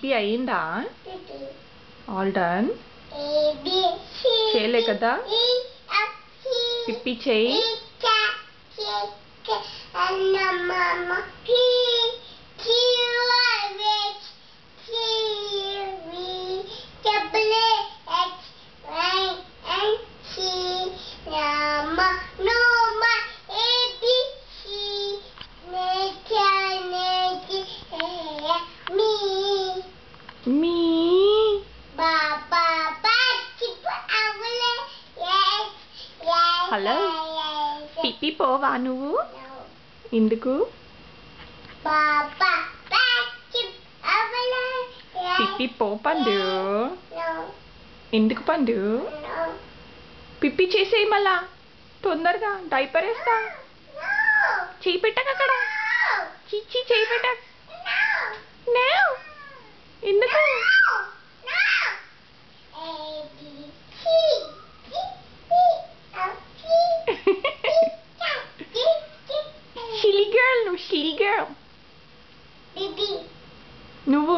పిప్పి అయిందా? All done. A B C చేయలే కదా? E F G పిప్పి చేయి. H I J K L M N P Q R S T U V W X Y and Z. Rama Noma A B C Me me Baba hello, పిప్పి పోవా నువ్వు? ఎందుకు? పిప్పి పో పండు. ఎందుకు పండు? పిప్పి చేసేయి మళ్ళా తొందరగా. డైపర్ వేస్తా. చేయి పెట్టక అక్కడ. చీచి చేయి పెట్టక. ఎందుకు? Silly girl, నువ్వు silly girl. Baby. నువ్వు